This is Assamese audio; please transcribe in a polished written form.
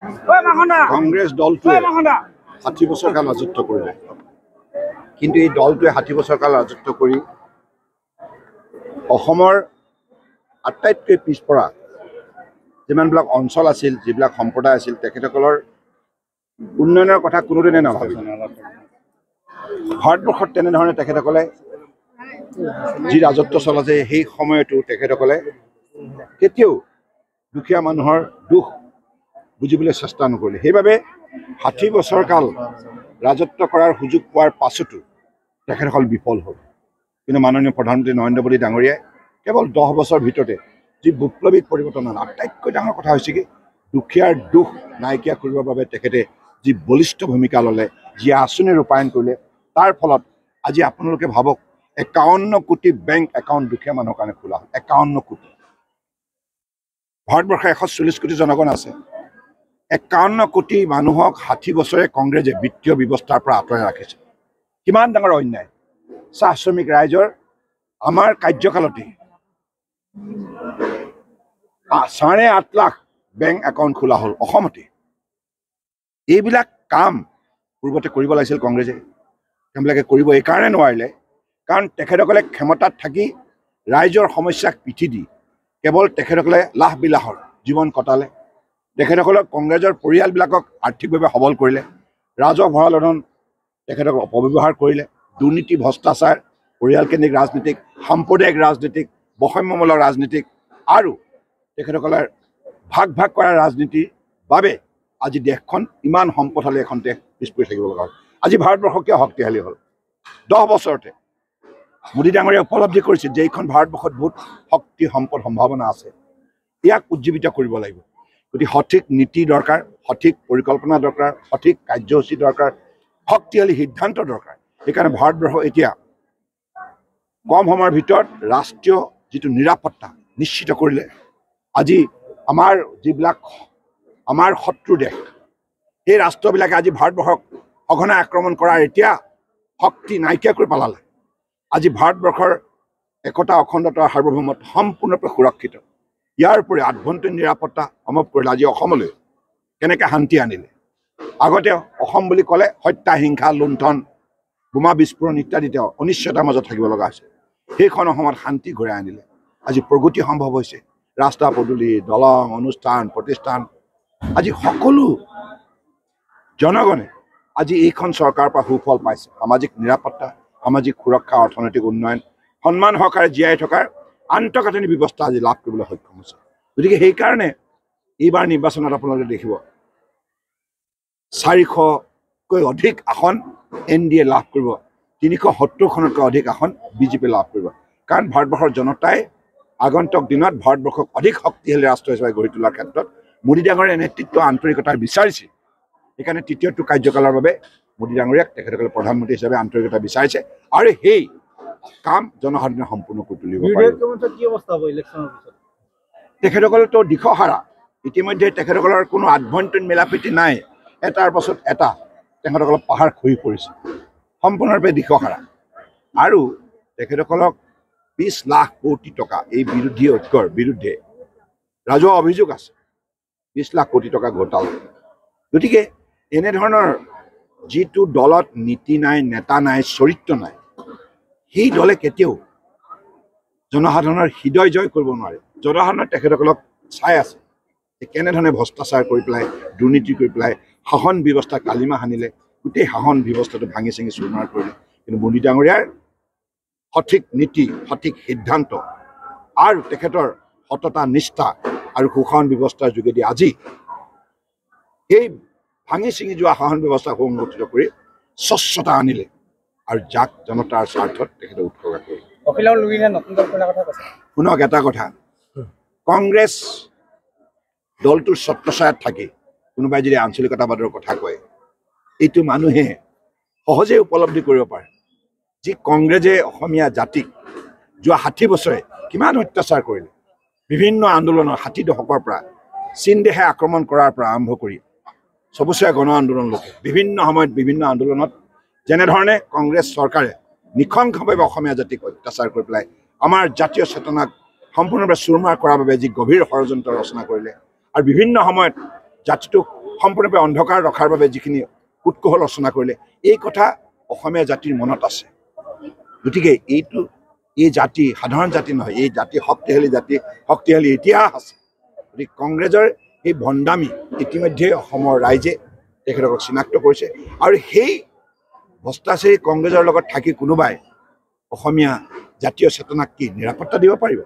কংগ্ৰেছ দলটোৱে 60 বছৰ কাল ৰাজত্ব কৰিলে কিন্তু এই দলটোৱে 60 বছৰ কাল ৰাজত্ব কৰি অসমৰ আটাইতকৈ পিছপৰা যিমানবিলাক অঞ্চল আছিল যিবিলাক সম্প্ৰদায় আছিল তেখেতসকলৰ উন্নয়নৰ কথা কোনোদিনে নাভাবিলে ভাৰতবৰ্ষত তেনেধৰণে তেখেতসকলে যি ৰাজত্ব চলাইছে সেই সময়তো তেখেতসকলে কেতিয়াও দুখীয়া মানুহৰ দুখ বুজিবলৈ চেষ্টা নকৰিলে সেইবাবে 60 বছৰ কাল ৰাজত্ব কৰাৰ সুযোগ পোৱাৰ পাছতো তেখেতসকল বিফল হ'ল কিন্তু মাননীয় প্ৰধানমন্ত্ৰী নৰেন্দ্ৰ মোদী ডাঙৰীয়াই কেৱল 10 বছৰ ভিতৰতে যি বিপ্লৱিক পৰিৱৰ্তন হ'ল আটাইতকৈ ডাঙৰ কথা হৈছে কি দুখীয়াৰ দুখ নাইকিয়া কৰিবৰ বাবে তেখেতে যি বলিষ্ঠ ভূমিকা ল'লে যি আঁচনি ৰূপায়ণ কৰিলে তাৰ ফলত আজি আপোনালোকে ভাবক 51 কোটি বেংক একাউণ্ট দুখীয়া মানুহৰ কাৰণে খোলা হ'ল 51 কোটি ভাৰতবৰ্ষৰ 140 কোটি জনগণ আছে 51 কোটি মানুহক 60 বছৰে কংগ্ৰেছে বিত্তীয় ব্যৱস্থাৰ পৰা আঁতৰাই ৰাখিছে কিমান ডাঙৰ অন্যায় চাহ শ্ৰমিক ৰাইজৰ আমাৰ কাৰ্যকালতে 8.5 লাখ বেংক একাউণ্ট খোলা হ'ল অসমতে এইবিলাক কাম পূৰ্বতে কৰিব লাগিছিল কংগ্ৰেছে তেওঁলোকে কৰিব এই কাৰণে নোৱাৰিলে কাৰণ তেখেতসকলে ক্ষমতাত থাকি ৰাইজৰ সমস্যাক পিঠি দি কেৱল তেখেতসকলে লাহ বিলাহৰ জীৱন কটালে তেখেতসকলক কংগ্ৰেছৰ পৰিয়ালবিলাকক আৰ্থিকভাৱে সবল কৰিলে ৰাজহ ভঁৰালৰ ধন তেখেতসকলক অপব্যৱহাৰ কৰিলে দুৰ্নীতি ভ্ৰষ্টাচাৰ পৰিয়ালকেন্দ্ৰিক ৰাজনীতিক সাম্প্ৰদায়িক ৰাজনীতিক বৈষম্যমূলক ৰাজনীতিক আৰু তেখেতসকলৰ ভাগ ভাগ কৰা ৰাজনীতিৰ বাবে আজি দেশখন ইমান সম্পদশালী এখন দেশ পিছ পৰি থাকিব লগা হ'ল আজি ভাৰতবৰ্ষ কিয় শক্তিশালী হ'ল 10 বছৰতে মোদী ডাঙৰীয়াই উপলব্ধি কৰিছে যে এইখন ভাৰতবৰ্ষত বহুত শক্তি সম্পদ সম্ভাৱনা আছে ইয়াক উজ্জীৱিত কৰিব লাগিব গতিকে সঠিক নীতি দৰকাৰ সঠিক পৰিকল্পনা দৰকাৰ সঠিক কাৰ্যসূচী দৰকাৰ শক্তিশালী সিদ্ধান্ত দৰকাৰ সেইকাৰণে ভাৰতবৰ্ষ এতিয়া কম সময়ৰ ভিতৰত ৰাষ্ট্ৰীয় যিটো নিৰাপত্তা নিশ্চিত কৰিলে আজি আমাৰ যিবিলাক আমাৰ শত্ৰু দেশ এই ৰাষ্ট্ৰবিলাকে আজি ভাৰতবৰ্ষক সঘনাই আক্ৰমণ কৰাৰ এতিয়া শক্তি নাইকিয়া কৰি পেলালে আজি ভাৰতবৰ্ষৰ একতা অখণ্ডতা সাৰ্বভৌমত্ব সম্পূৰ্ণৰূপে সুৰক্ষিত ইয়াৰ উপৰি আভ্যন্তৰীণ নিৰাপত্তা অনুভৱ কৰিলে আজি অসমলৈ কেনেকৈ শান্তি আনিলে আগতে অসম বুলি ক'লে হত্যা হিংসা লুণ্ঠন বোমা বিস্ফোৰণ ইত্যাদিতে অনিশ্চয়তাৰ মাজত থাকিব লগা হৈছে সেইখন অসমত শান্তি ঘূৰাই আনিলে আজি প্ৰগতি সম্ভৱ হৈছে ৰাস্তা পদূলি দলং অনুষ্ঠান প্ৰতিষ্ঠান আজি সকলো জনগণে আজি এইখন চৰকাৰৰ পৰা সুফল পাইছে সামাজিক নিৰাপত্তা সামাজিক সুৰক্ষা অৰ্থনৈতিক উন্নয়ন সন্মান সহকাৰে জীয়াই থকাৰ আন্তঃগাঁথনি ব্যৱস্থা আজি লাভ কৰিবলৈ সক্ষম হৈছে গতিকে সেইকাৰণে এইবাৰ নিৰ্বাচনত আপোনালোকে দেখিব 400কৈ অধিক আসন NDA লাভ কৰিব 370খনতকৈ অধিক আসন BJP লাভ কৰিব কাৰণ ভাৰতবৰ্ষৰ জনতাই আগন্তুক দিনত ভাৰতবৰ্ষক অধিক শক্তিশালী ৰাষ্ট্ৰ হিচাপে গঢ়ি তোলাৰ ক্ষেত্ৰত মোদী ডাঙৰীয়াৰ নেতৃত্ব আন্তৰিকতা বিচাৰিছে সেইকাৰণে তৃতীয়টো কাৰ্যকালৰ বাবে মোদী ডাঙৰীয়াক তেখেতসকলে প্ৰধানমন্ত্ৰী হিচাপে আন্তৰিকতা বিচাৰিছে আৰু সেই কাম জনসাধাৰণে সম্পূৰ্ণ কৰি তুলিব তেখেতসকলেতো দিশহাৰা ইতিমধ্যে তেখেতসকলৰ কোনো আভ্যন্তৰীণ মিলাপ্ৰীতি নাই এটাৰ পাছত এটা তেখেতসকলক পাহাৰ খহি পৰিছে সম্পূৰ্ণৰূপে দিশহাৰা আৰু তেখেতসকলক 20 লাখ কোটি টকা এই বিৰোধী ঐক্যৰ বিৰুদ্ধে ৰাজহুৱা অভিযোগ আছে 20 লাখ কোটি টকা ঘোটালা গতিকে এনেধৰণৰ যিটো দলত নীতি নাই নেতা নাই চৰিত্ৰ নাই সেই দলে কেতিয়াও জনসাধাৰণৰ হৃদয় জয় কৰিব নোৱাৰে জনসাধাৰণে তেখেতসকলক চাই আছে যে কেনেধৰণে ভ্ৰষ্টাচাৰ কৰি পেলাই দুৰ্নীতি কৰি পেলাই শাসন ব্যৱস্থা কালিমা সানিলে গোটেই শাসন ব্যৱস্থাটো ভাঙি চিঙি চুৰমাৰ কৰিলে কিন্তু মোদী ডাঙৰীয়াৰ সঠিক নীতি সঠিক সিদ্ধান্ত আৰু তেখেতৰ সততা নিষ্ঠা আৰু সুশাসন ব্যৱস্থাৰ যোগেদি আজি এই ভাঙি চিঙি যোৱা শাসন ব্যৱস্থা সংগঠিত কৰি স্বচ্ছতা আনিলে আৰু যাক জনতাৰ স্বাৰ্থত তেখেতে উৎসৰ্গা কৰিলে শুনক এটা কথা কংগ্ৰেছ দলটোৰ ছত্ৰছায়াত থাকি কোনোবাই যদি আঞ্চলিকতাবাদৰ কথা কয় এইটো মানুহে সহজে উপলব্ধি কৰিব পাৰে যি কংগ্ৰেছে অসমীয়া জাতিক যোৱা 60 বছৰে কিমান অত্যাচাৰ কৰিলে বিভিন্ন আন্দোলনৰ 60 দশকৰ পৰা চীন দেশে আক্ৰমণ কৰাৰ পৰা আৰম্ভ কৰি সবুচীয়া গণ আন্দোলনলৈকে বিভিন্ন সময়ত বিভিন্ন আন্দোলনত যেনেধৰণে কংগ্ৰেছ চৰকাৰে নিখংভাৱে অসমীয়া জাতিক অত্যাচাৰ কৰি পেলাই আমাৰ জাতীয় চেতনাক সম্পূৰ্ণৰূপে চুৰমাৰ কৰাৰ বাবে যি গভীৰ ষড়যন্ত্ৰ ৰচনা কৰিলে আৰু বিভিন্ন সময়ত জাতিটোক সম্পূৰ্ণৰূপে অন্ধকাৰ ৰখাৰ বাবে যিখিনি উৎকোহল ৰচনা কৰিলে এই কথা অসমীয়া জাতিৰ মনত আছে গতিকে এই জাতি সাধাৰণ জাতি নহয় এই জাতি শক্তিশালী ইতিহাস আছে গতিকে কংগ্ৰেছৰ এই ভণ্ডামি ইতিমধ্যে অসমৰ ৰাইজে তেখেতক চিনাক্ত কৰিছে আৰু সেই ভ্ৰষ্টাচাৰী কংগ্ৰেছৰ লগত থাকি কোনোবাই অসমীয়া জাতীয় চেতনাক কি নিৰাপত্তা দিব পাৰিব